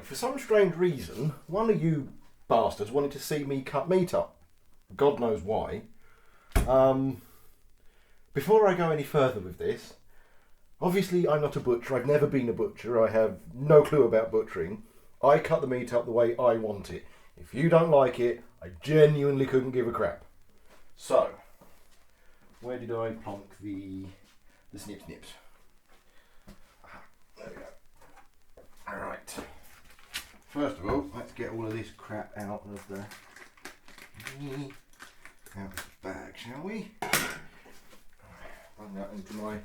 for some strange reason, one of you bastards wanted to see me cut meat up. God knows why. Before I go any further with this, obviously I'm not a butcher, I've never been a butcher, I have no clue about butchering. I cut the meat up the way I want it. If you don't like it, I genuinely couldn't give a crap. So, where did I plonk the snips? There we go. Alright. First of all, let's get all of this crap out of the bag, shall we? Run that into my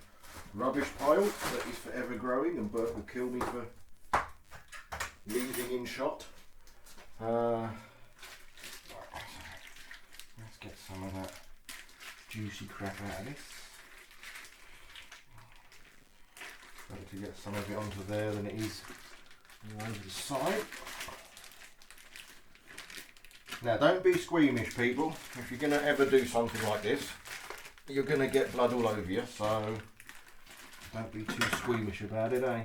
rubbish pile that is forever growing, and Bert will kill me for leaving in shot. Let's get some of that juicy crap out of this. Better to get some of it onto there than it is over the side. Now don't be squeamish, people. If you're going to ever do something like this, you're going to get blood all over you, so don't be too squeamish about it, eh?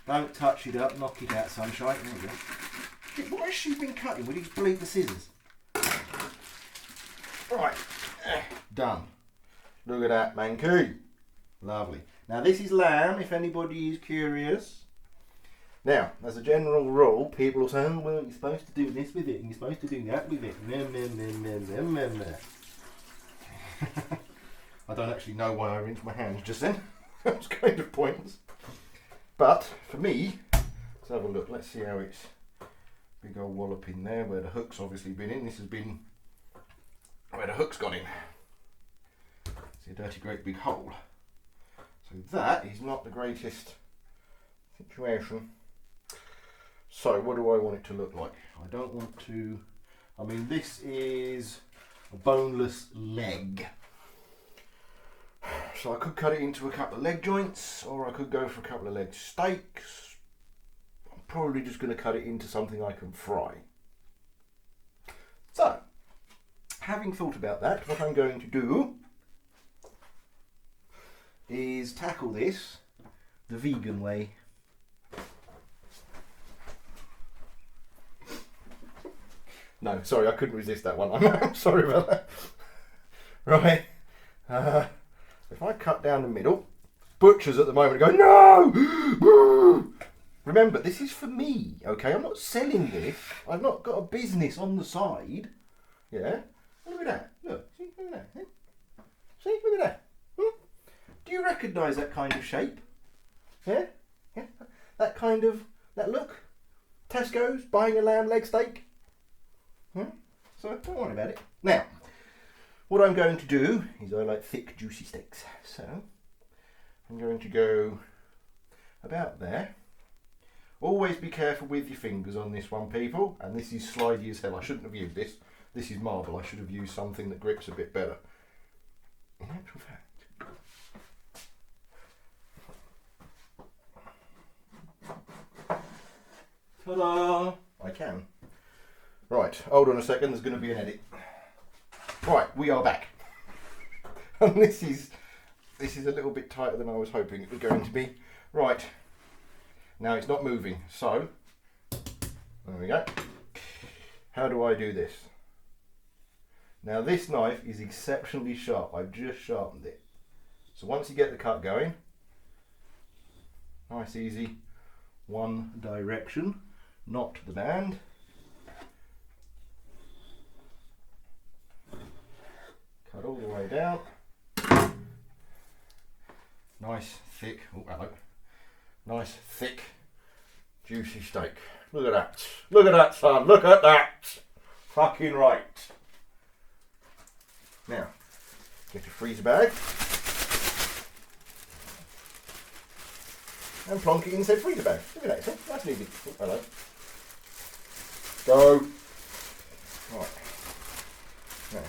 Don't touch it up, knock it out, sunshine. There we go. What has she been cutting with these bleeding scissors? Right, done. Look at that, Mankey. Lovely. Now this is lamb, if anybody is curious. Now, as a general rule, people will say, oh, well, you're supposed to do this with it, and you're supposed to do that with it. I don't actually know why I rinsed my hands just then. That was kind of pointless. But, for me, let's have a look. Let's see how it's big old wallop in there, where the hook's obviously been in. This has been where the hook's gone in. See a dirty great big hole. So that is not the greatest situation. So what do I want it to look like? I don't want to, I mean this is a boneless leg. So I could cut it into a couple of leg joints, or I could go for a couple of leg steaks. I'm probably just going to cut it into something I can fry. So, having thought about that, what I'm going to do is tackle this the vegan way. No, sorry, I couldn't resist that one. I'm sorry about that. Right. If I cut down the middle, butchers at the moment go, no! Remember, this is for me, okay? I'm not selling this. I've not got a business on the side. Yeah? Look at that. Look. See, look at that. See, look at that. Do you recognise that kind of shape? Yeah? Yeah? That look? Tesco's, buying a lamb leg steak? So don't worry about it. Now, what I'm going to do is I like thick, juicy steaks. So I'm going to go about there. Always be careful with your fingers on this one, people. And this is slidey as hell. I shouldn't have used this. This is marble. I should have used something that grips a bit better. In actual fact. Ta-da! I can. Right, hold on a second, there's going to be an edit. Right, we are back. And this is a little bit tighter than I was hoping it was going to be. Right, now it's not moving, so, there we go. How do I do this? Now this knife is exceptionally sharp, I've just sharpened it. So once you get the cut going, nice easy, one direction, not the band. Cut all the way down. Nice thick, oh hello. Nice thick, juicy steak. Look at that. Look at that, son. Look at that. Fucking right. Now, get your freezer bag. And plonk it in said freezer bag. Look at that, see? Nice and easy. Oh, hello. Go. Right. Now.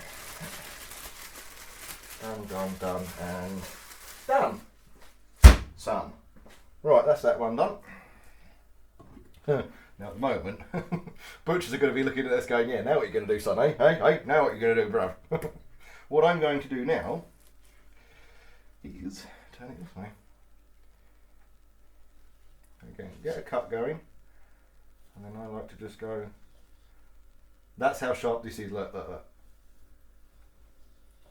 Done, and done. Son. Right, that's that one done. Now at the moment, butchers are going to be looking at this going, yeah, now what are you going to do, son, eh? Hey, now what are you going to do, bruv? What I'm going to do now is, turn it this way. Okay, get a cut going. And then I like to just go, that's how sharp this is, like that.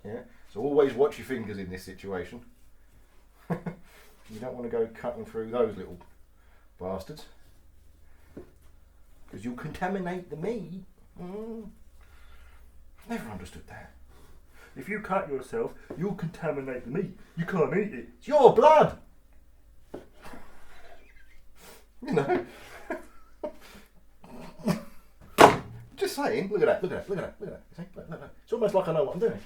Yeah, so always watch your fingers in this situation. You don't want to go cutting through those little bastards, because you'll contaminate the meat. Never understood that. If you cut yourself, you'll contaminate the meat. You can't eat it. It's your blood. You know. Just saying. Look at that. Look at that. Look at that. Look at that. See? Look, look, look. It's almost like I know what I'm doing.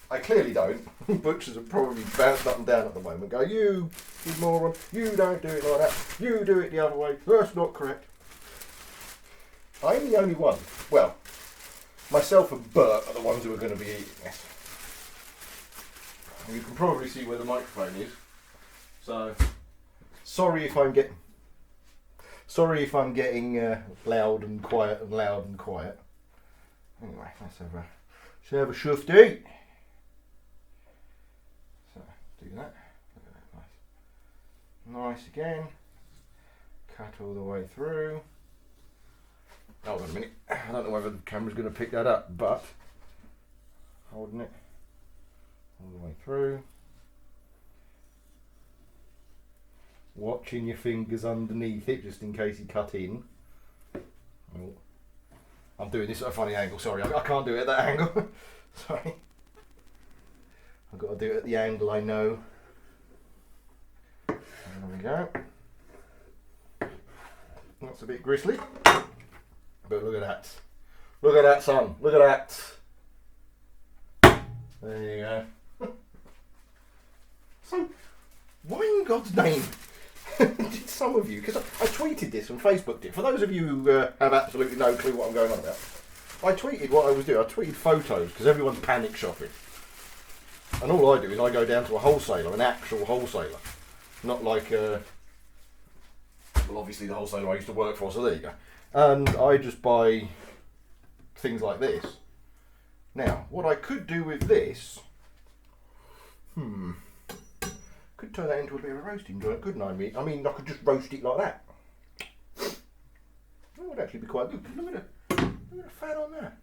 I clearly don't. Butchers are probably bounced up and down at the moment. Go, you moron. You don't do it like that. You do it the other way. That's not correct. I'm the only one. Well, myself and Bert are the ones who are going to be eating this. And you can probably see where the microphone is. So, sorry if I'm getting loud and quiet and loud and quiet. Anyway, let's have a shufty. So, do that. Look at that, nice. Nice again. Cut all the way through. Hold on a minute. I don't know whether the camera's going to pick that up, but holding it all the way through. Watching your fingers underneath it, just in case you cut in. Oh, I'm doing this at a funny angle. Sorry, I can't do it at that angle. Sorry. I've got to do it at the angle I know. There we go. That's a bit gristly. But look at that. Look at that, son. Look at that. There you go. So, why in God's name did some of you, because I tweeted this and Facebooked it, for those of you who have absolutely no clue what I'm going on about, I tweeted what I was doing. I tweeted photos because everyone's panic shopping. And all I do is I go down to a wholesaler, an actual wholesaler. Not like, well, obviously the wholesaler I used to work for, so there you go. And I just buy things like this. Now, what I could do with this, could turn that into a bit of a roasting joint, couldn't I? I mean, I could just roast it like that. That would actually be quite good. Look at the fat on that.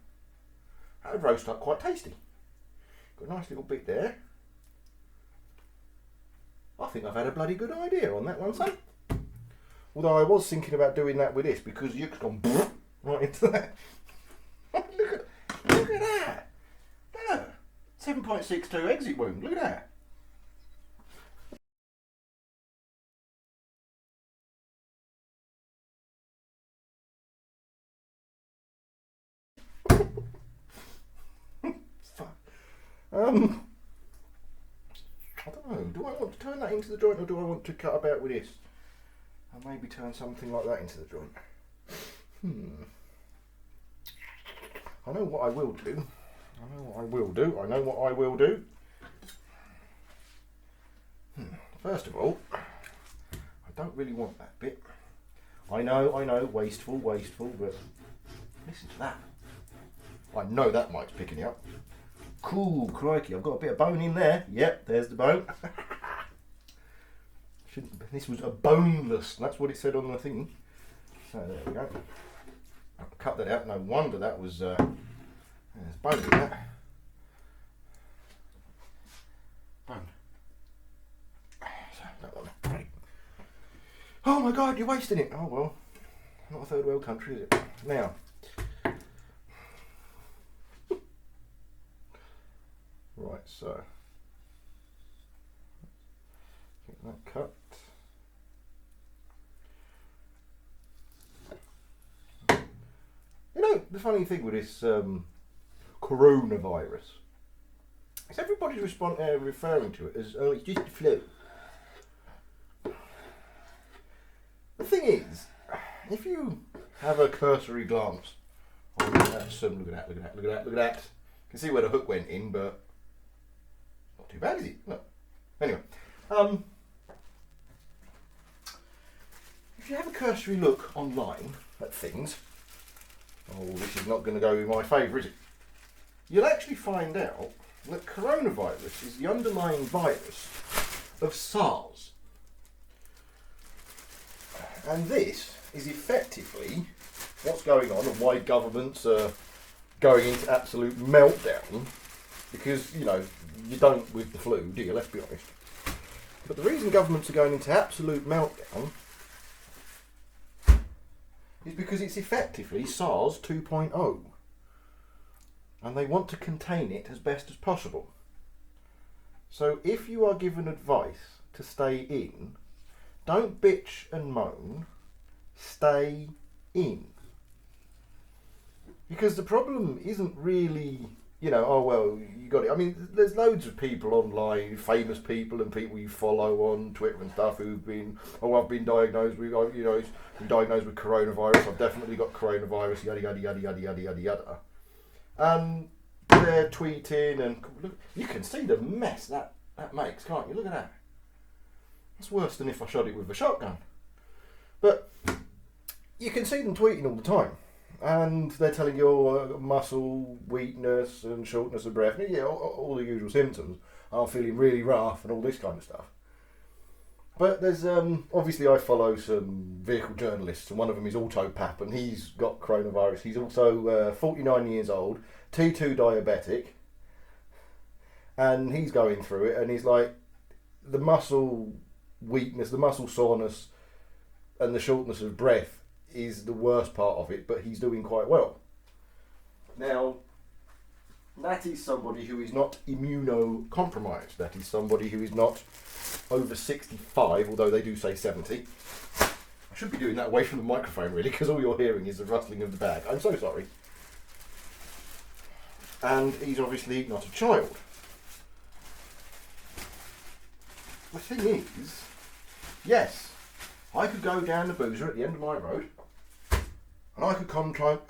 That would roast up quite tasty. Got a nice little bit there. I think I've had a bloody good idea on that one, son. Although I was thinking about doing that with this because you've gone right into that. look at that. No, 7.62 exit wound. Look at that. I don't know. Do I want to turn that into the joint or do I want to cut about with this? I'll maybe turn something like that into the joint. I know what I will do. First of all, I don't really want that bit. I know, wasteful, but listen to that. I know that mic's picking it up. Cool, crikey, I've got a bit of bone in there. Yep, there's the bone. This was a boneless, that's what it said on the thingy. So there we go. I'll cut that out, no wonder that was, there's bone in that. Bone. So, that one, great. Oh my God, you're wasting it. Oh well, not a third world country, is it? Now, right, so, get that cut. You know, the funny thing with this coronavirus is everybody's referring to it as, oh, it's just the flu. The thing is, if you have a cursory glance on that, look at that. You can see where the hook went in, but not too bad, is it? No. Anyway, if you have a cursory look online at things, oh, this is not going to go with my favour, is it? You'll actually find out that coronavirus is the underlying virus of SARS. And this is effectively what's going on and why governments are going into absolute meltdown. Because, you know, you don't with the flu, do you? Let's be honest. But the reason governments are going into absolute meltdown is because it's effectively SARS 2.0. And they want to contain it as best as possible. So if you are given advice to stay in, don't bitch and moan, stay in. Because the problem isn't really, you know, oh well, you got it. I mean, there's loads of people online, famous people and people you follow on Twitter and stuff who've been, oh, I've been diagnosed with, you know, been diagnosed with coronavirus. I've definitely got coronavirus. Yada yada yada yada yada yada yada. And they're tweeting, and look, you can see the mess that makes, can't you? Look at that. It's worse than if I shot it with a shotgun. But you can see them tweeting all the time. And they're telling you muscle weakness and shortness of breath. Yeah, all the usual symptoms. I'm feeling really rough and all this kind of stuff. But there's, obviously I follow some vehicle journalists, and one of them is Autopap, and he's got coronavirus. He's also 49 years old, T2 diabetic, and he's going through it, and he's like, the muscle weakness, the muscle soreness, and the shortness of breath is the worst part of it, but he's doing quite well. Now, that is somebody who is not immunocompromised. That is somebody who is not over 65, although they do say 70. I should be doing that away from the microphone, really, because all you're hearing is the rustling of the bag. I'm so sorry. And he's obviously not a child. The thing is, yes, I could go down the boozer at the end of my road and I could contract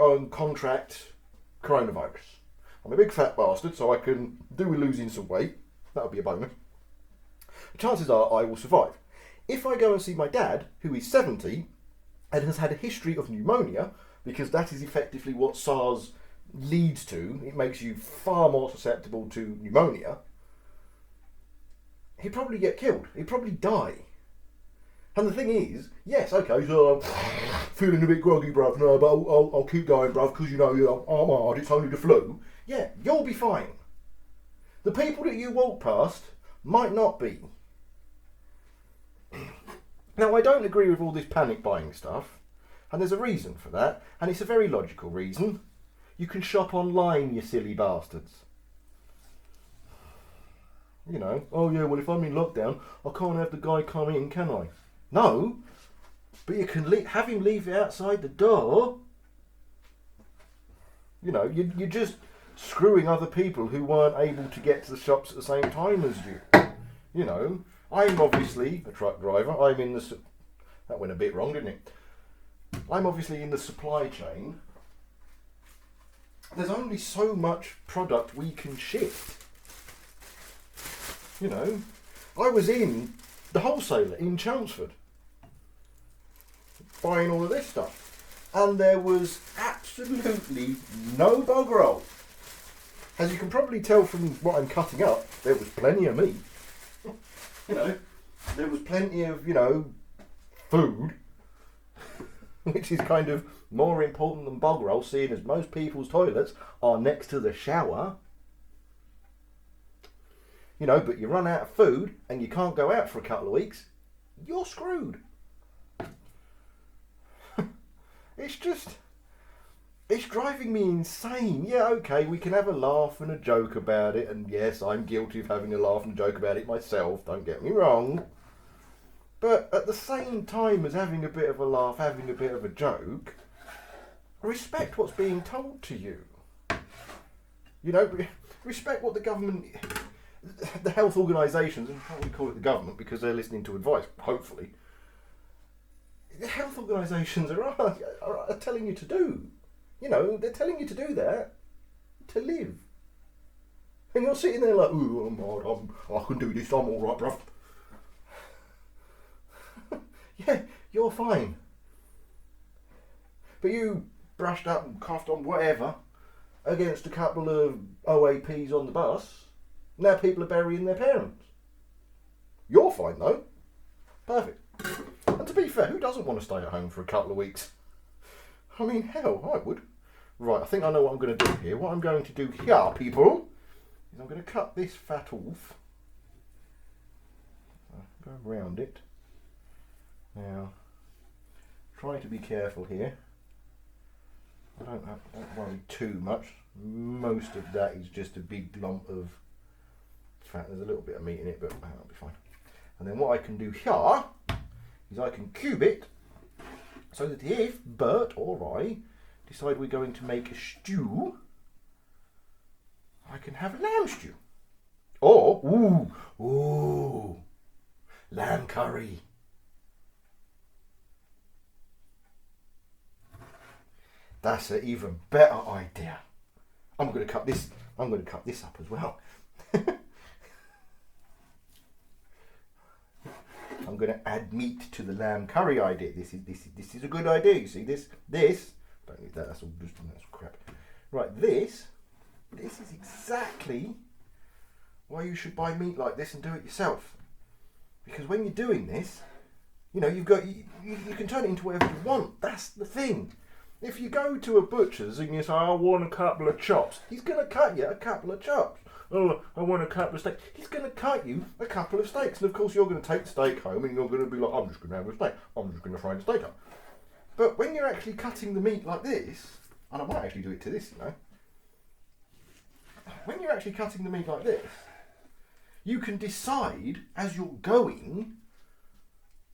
coronavirus. I'm a big fat bastard, so I can do with losing some weight. That would be a bonus. The chances are I will survive. If I go and see my dad, who is 70 and has had a history of pneumonia, because that is effectively what SARS leads to, it makes you far more susceptible to pneumonia, he'd probably get killed. He'd probably die. And the thing is, yes, okay, so I'm feeling a bit groggy, bruv, no, but I'll keep going, bruv, because, you know, I'm hard, it's only the flu. Yeah, you'll be fine. The people that you walk past might not be. Now, I don't agree with all this panic buying stuff, and there's a reason for that, and it's a very logical reason. You can shop online, you silly bastards. You know, oh yeah, well, if I'm in lockdown, I can't have the guy come in, can I? No, but you can have him leave it outside the door. You know, you're just screwing other people who weren't able to get to the shops at the same time as you. You know, I'm obviously a truck driver. I'm in the... That went a bit wrong, didn't it? I'm obviously in the supply chain. There's only so much product we can ship. You know, I was in the wholesaler in Chelmsford buying all of this stuff, and there was absolutely no bog roll. As you can probably tell from what I'm cutting up, there was plenty of meat. You know, there was plenty of, you know, food, which is kind of more important than bog roll, seeing as most people's toilets are next to the shower. You know, but you run out of food and you can't go out for a couple of weeks, you're screwed. It's driving me insane. Yeah, okay, we can have a laugh and a joke about it, and yes, I'm guilty of having a laugh and a joke about it myself, don't get me wrong. But at the same time as having a bit of a laugh, having a bit of a joke, respect what's being told to you. You know, respect what the government... The health organisations, and I can't really call it the government because they're listening to advice, hopefully. The health organisations are telling you to do. You know, they're telling you to do that to live. And you're sitting there like, ooh, I'm hard, I can do this, I'm alright, bruv. Yeah, you're fine. But you brushed up and coughed on whatever against a couple of OAPs on the bus. Now people are burying their parents. You're fine though. Perfect. And to be be fair, who doesn't want to stay at home for a couple of weeks? I mean, hell, I would. Right, I think I know what I'm going to do here. What I'm going to do here, people, is I'm going to cut this fat off. Go around it. Now, try to be careful here. I don't worry too much. Most of that is just a big lump of fat. There's a little bit of meat in it, but that'll be fine. And then what I can do here is I can cube it so that if Bert or I decide we're going to make a stew, I can have lamb stew. Or, ooh, lamb curry. That's an even better idea. I'm going to cut this up as well. I'm going to add meat to the lamb curry idea. This is a good idea. You see this don't need that. That's all crap. Right, this is exactly why you should buy meat like this and do it yourself. Because when you're doing this, you know, you can turn it into whatever you want. That's the thing. If you go to a butcher's and you say, I want a couple of chops, he's going to cut you a couple of chops. Oh, I want a couple of steaks. He's going to cut you a couple of steaks. And of course you're going to take the steak home and you're going to be like, I'm just going to have a steak. I'm just going to fry the steak up. But when you're actually cutting the meat like this, and I might actually do it to this, you know. When you're actually cutting the meat like this, you can decide as you're going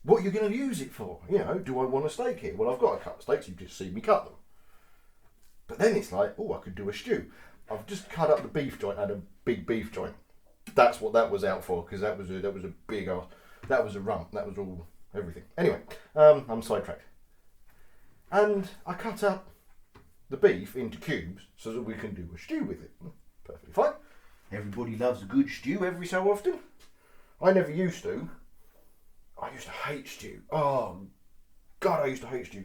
what you're going to use it for. You know, do I want a steak here? Well, I've got a couple of steaks. You've just seen me cut them. But then it's like, oh, I could do a stew. I've just cut up the beef joint. I had a big beef joint. That's what that was out for, because that was a big ass. That was a rump. That was all everything. Anyway, I'm sidetracked. And I cut up the beef into cubes so that we can do a stew with it. Perfectly fine. Everybody loves a good stew every so often. I never used to. I used to hate stew. Oh, God, I used to hate stew.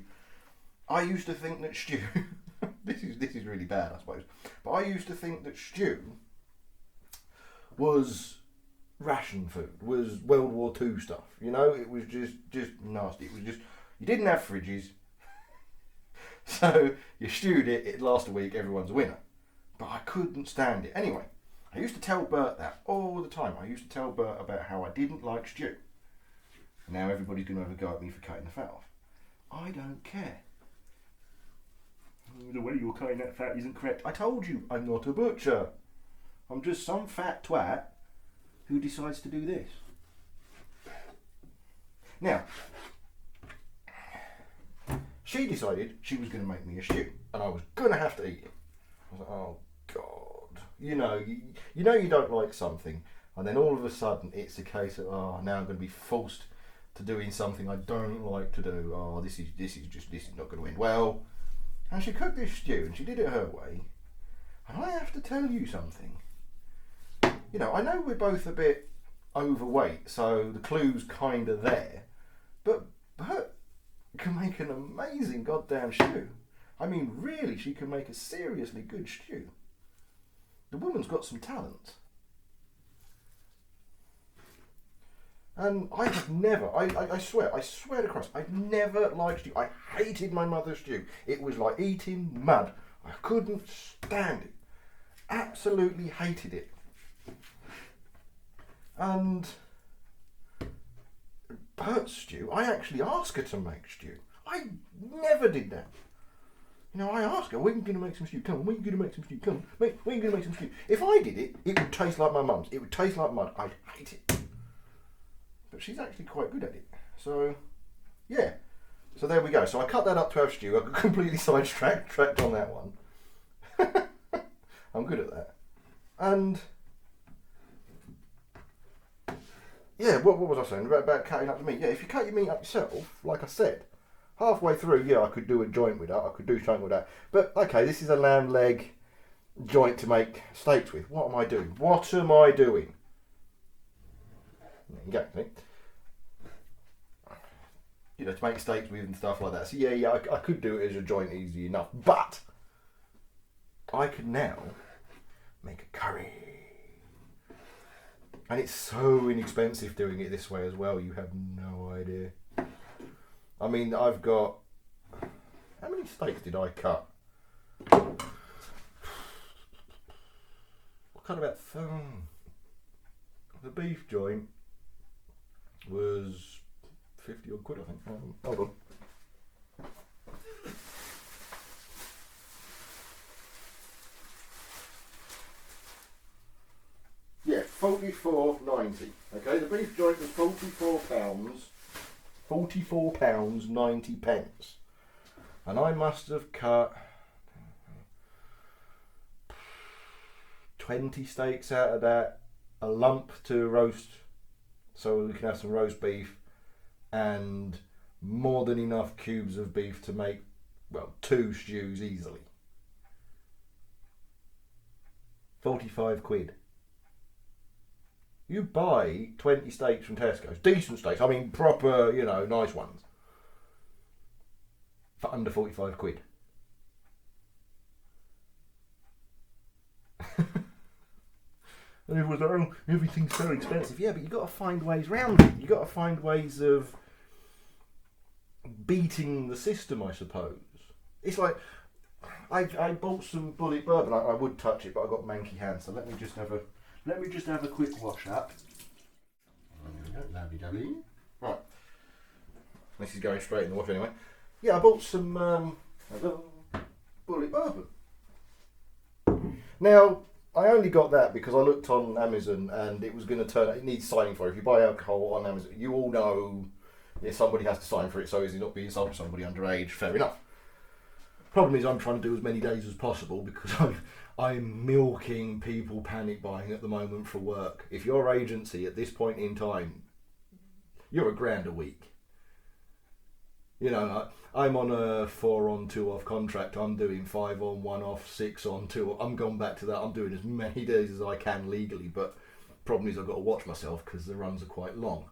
I used to think that stew... this is really bad, I suppose. But I used to think that stew was ration food, was World War II stuff. You know, it was just nasty. It was just... You didn't have fridges. So you stewed it, it'd last a week, everyone's a winner. But I couldn't stand it. Anyway, I used to tell Bert that all the time. I used to tell Bert about how I didn't like stew. Now everybody's going to have a go at me for cutting the fat off. I don't care. The way you're cutting that fat isn't correct. I told you, I'm not a butcher. I'm just some fat twat who decides to do this. Now, she decided she was going to make me a stew, and I was going to have to eat it. I was like, oh God. You know you don't like something, and then all of a sudden it's a case of, oh, now I'm going to be forced to doing something I don't like to do. Oh, this is not going to end well. And she cooked this stew, and she did it her way. And I have to tell you something. You know, I know we're both a bit overweight, so the clue's kind of there. But Bert can make an amazing goddamn stew. I mean, really, she can make a seriously good stew. The woman's got some talent. And I have never, I swear to Christ, I've never liked stew. I hated my mother's stew. It was like eating mud. I couldn't stand it. Absolutely hated it. And Bert's stew, I actually asked her to make stew. I never did that. You know, I asked her, when are you going to make some stew? Come on, when are you going to make some stew? Come on, when are you going to make some stew? If I did it, it would taste like my mum's. It would taste like mud. I'd hate it. But she's actually quite good at it. So, yeah. So there we go. So I cut that up to have stew. I got completely sidetracked on that one. I'm good at that. And, yeah, what was I saying about cutting up the meat? Yeah, if you cut your meat up yourself, like I said, halfway through, yeah, I could do a joint with that. I could do something with that. But, okay, this is a lamb leg joint to make steaks with. What am I doing? What am I doing? There you go, see? You know, to make steaks with and stuff like that. So yeah, I could do it as a joint easy enough. But I could now make a curry. And it's so inexpensive doing it this way as well. You have no idea. I mean, I've got... How many steaks did I cut? I cut about... The beef joint was 50 odd quid, I think. Hold on. Yeah, £44.90. Okay, the beef joint was £44. £44.90. And I must have cut 20 steaks out of that, a lump to roast so we can have some roast beef, and more than enough cubes of beef to make, well, 2 stews easily. 45 quid. You buy 20 steaks from Tesco's, decent steaks, I mean proper, you know, nice ones, for under 45 quid. And everyone's like, oh, everything's so expensive. Yeah, but you've got to find ways round it. You've got to find ways of beating the system, I suppose. It's like, I bought some bullet bourbon. I would touch it, but I got manky hands, so let me just have a quick wash up. There we go, lovely. Right. This is going straight in the wash anyway. Yeah, I bought some bullet bourbon. Now, I only got that because I looked on Amazon and it was going to turn out, it needs signing for it. If you buy alcohol on Amazon, you all know, yeah, somebody has to sign for it, so is it not being sold to somebody underage? Fair enough. Problem is I'm trying to do as many days as possible because I'm milking people panic buying at the moment for work. If your agency at this point in time, you're £1,000 a week. You know, I'm on a 4 on 2 off contract. I'm doing 5 on 1 off, 6 on 2 off. I'm gone back to that. I'm doing as many days as I can legally, but problem is I've got to watch myself because the runs are quite long.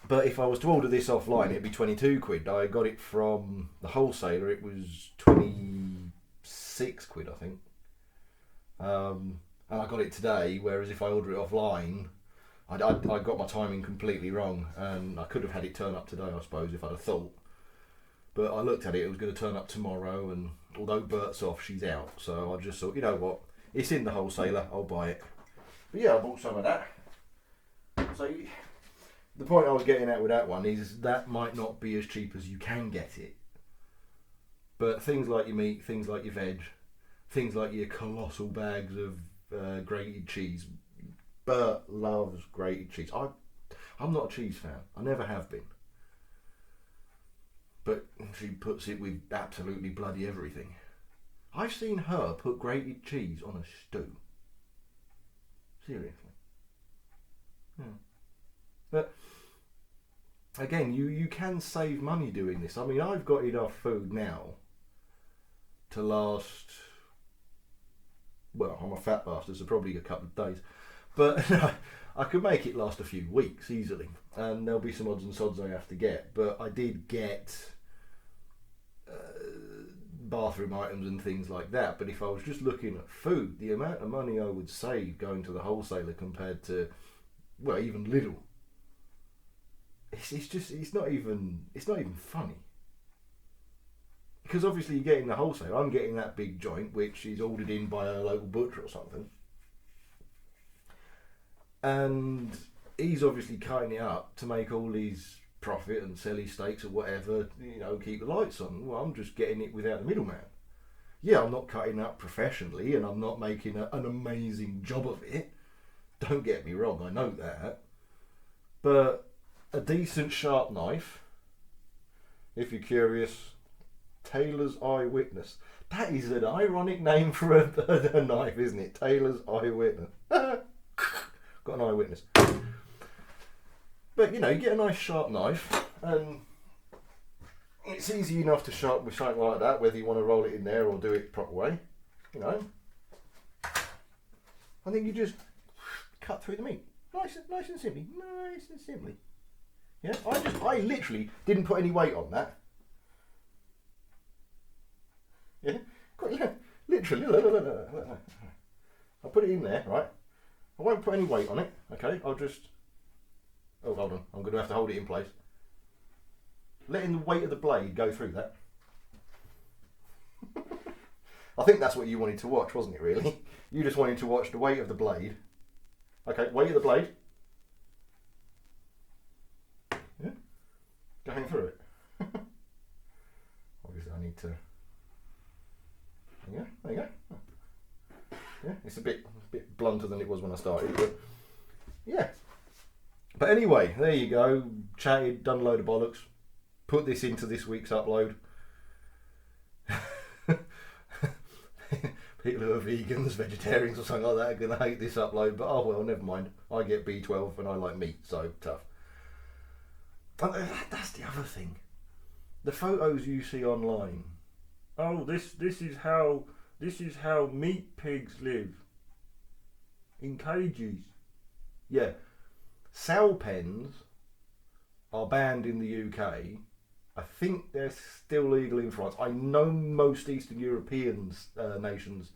But if I was to order this offline, it'd be 22 quid. I got it from the wholesaler. It was 26 quid, I think. And I got it today, whereas if I order it offline, I got my timing completely wrong, and I could have had it turn up today, I suppose, if I'd have thought. But I looked at it, it was going to turn up tomorrow, and although Bert's off, she's out. So I just thought, you know what, it's in the wholesaler, I'll buy it. But yeah, I bought some of that. So the point I was getting at with that one is that might not be as cheap as you can get it. But things like your meat, things like your veg, things like your colossal bags of grated cheese. Bert loves grated cheese. I'm not a cheese fan. I never have been. But she puts it with absolutely bloody everything. I've seen her put grated cheese on a stew. Seriously. Yeah. But again, you can save money doing this. I mean, I've got enough food now to last, well, I'm a fat bastard, so probably a couple of days. But I could make it last a few weeks easily, and there'll be some odds and sods I have to get. But I did get bathroom items and things like that. But if I was just looking at food, the amount of money I would save going to the wholesaler compared to, well, even Lidl, it's not even funny. Because obviously you're getting the wholesaler. I'm getting that big joint, which is ordered in by a local butcher or something. And he's obviously cutting it up to make all his profit and sell his steaks or whatever, you know, keep the lights on. Well, I'm just getting it without the middleman. Yeah, I'm not cutting up professionally and I'm not making an amazing job of it. Don't get me wrong, I know that. But a decent sharp knife, if you're curious, Taylor's Eyewitness. That is an ironic name for a knife, isn't it? Taylor's Eyewitness. Got an eyewitness. But you know, you get a nice sharp knife and it's easy enough to sharpen with something like that, whether you want to roll it in there or do it the proper way, you know. I think you just cut through the meat. Nice and simply. Yeah, I literally didn't put any weight on that. Yeah, literally. I'll put it in there, right? I won't put any weight on it, okay? I'll just... Oh, hold on. I'm going to have to hold it in place. letting the weight of the blade go through that. I think that's what you wanted to watch, wasn't it, really? You just wanted to watch the weight of the blade. Okay, weight of the blade. Yeah, going through it. Obviously I need to... There you go. Yeah, it's a bit blunter than it was when I started, but yeah. But anyway, there you go. Chatted, done a load of bollocks. Put this into this week's upload. People who are vegans, vegetarians or something like that are going to hate this upload, but oh well, never mind. I get B12 and I like meat, so tough. And that's the other thing. The photos you see online. Oh, this is how meat pigs live. In cages. Yeah. Sow pens are banned in the UK. I think they're still legal in France. I know most Eastern European nations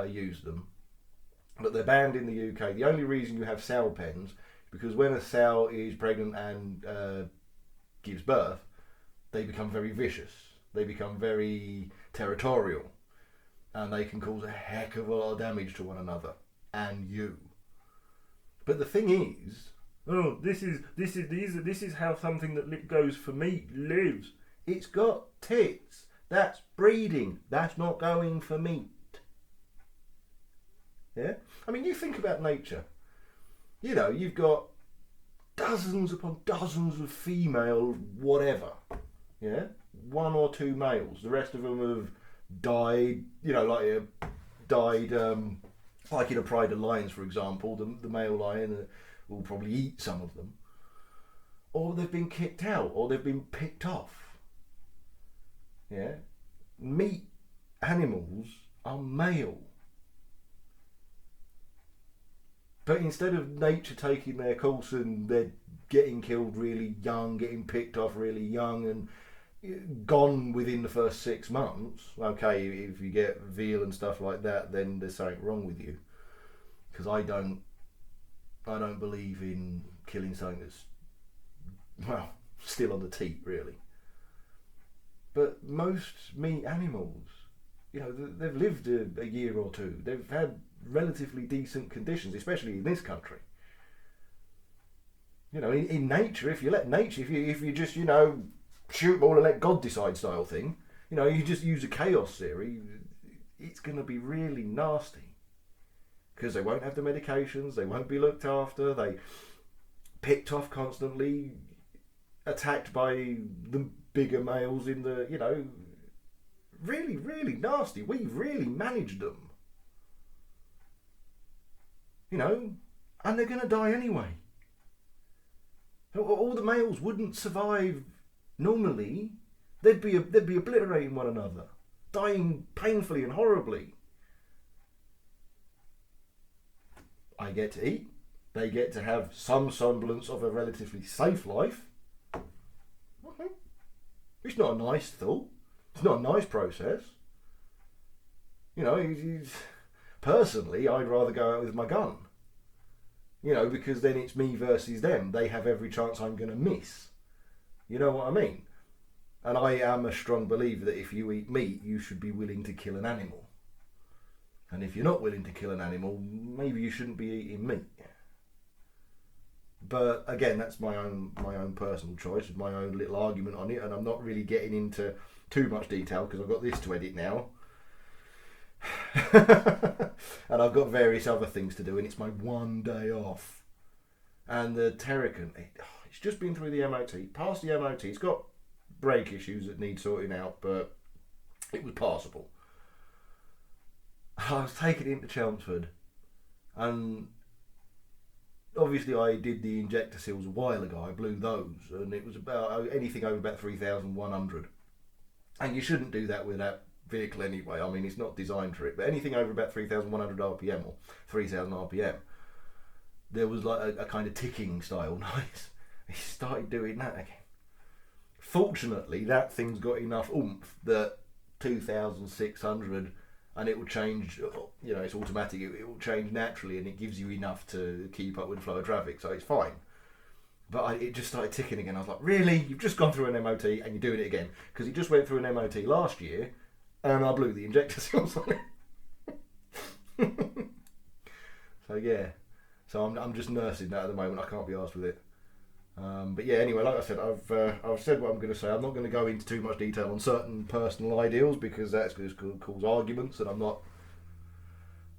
use them, but they're banned in the UK. The only reason you have sow pens is because when a sow is pregnant and gives birth, they become very vicious. They become very territorial, and they can cause a heck of a lot of damage to one another and you. But the thing is, oh, this is how something that goes for meat lives. It's got tits. That's breeding. That's not going for meat. Yeah? I mean, you think about nature. You know, you've got dozens upon dozens of female whatever. Yeah? One or two males. The rest of them have died, you know, like in a pride of lions, for example, the male lion will probably eat some of them. Or they've been kicked out, or they've been picked off. Yeah? Meat animals are male. But instead of nature taking their course and they're getting killed really young, getting picked off really young and gone within the first 6 months, okay, if you get veal and stuff like that, then there's something wrong with you. Because I don't believe in killing something that's, well, still on the teat, really. But most meat animals, you know, they've lived a year or two. They've had relatively decent conditions, especially in this country. You know, in nature, if you let nature, if you just, you know, shoot them all and let God decide style thing, you know, you just use a chaos theory, it's going to be really nasty. Because they won't have the medications, they won't be looked after, they picked off constantly, attacked by the bigger males in the, you know, really, really nasty. We've really managed them. You know, and they're going to die anyway. All the males wouldn't survive normally. They'd be obliterating one another, dying painfully and horribly. I get to eat. They get to have some semblance of a relatively safe life. Okay. It's not a nice thought. It's not a nice process. You know, personally, I'd rather go out with my gun. You know, because then it's me versus them. They have every chance I'm going to miss. You know what I mean? And I am a strong believer that if you eat meat, you should be willing to kill an animal. And if you're not willing to kill an animal, maybe you shouldn't be eating meat. But again, that's my own personal choice, my own little argument on it, and I'm not really getting into too much detail because I've got this to edit now. And I've got various other things to do, and it's my one day off. And the Terrican, it's just been through the MOT, passed the MOT. It's got brake issues that need sorting out, but it was passable. I was taking it into Chelmsford, and obviously I did the injector seals a while ago. I blew those, and it was about anything over about 3,100. And you shouldn't do that with that vehicle anyway. I mean, it's not designed for it, but anything over about 3,100 RPM or 3,000 RPM, there was like a kind of ticking style noise. He started doing that again. Fortunately, that thing's got enough oomph that 2,600, and it will change, you know, it's automatic, it will change naturally, and it gives you enough to keep up with the flow of traffic, so it's fine. But it just started ticking again. I was like, really? You've just gone through an MOT and you're doing it again? Because he just went through an MOT last year and I blew the injector seals on it. So yeah. So I'm just nursing that at the moment. I can't be arsed with it. But yeah, anyway, like I said, I've said what I'm going to say. I'm not going to go into too much detail on certain personal ideals because that's going to cause arguments, and I'm not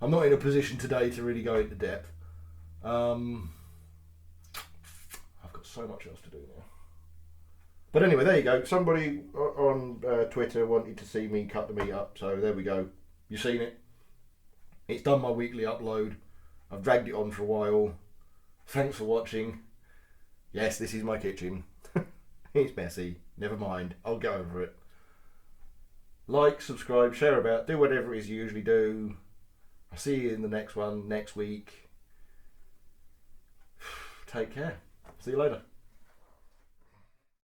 in a position today to really go into depth. I've got so much else to do now. But anyway, there you go. Somebody on Twitter wanted to see me cut the meat up, so there we go. You've seen it. It's done my weekly upload. I've dragged it on for a while. Thanks for watching. Yes, this is my kitchen. It's messy. Never mind. I'll get over it. Like, subscribe, share about, do whatever it is you usually do. I'll see you in the next one next week. Take care. See you later.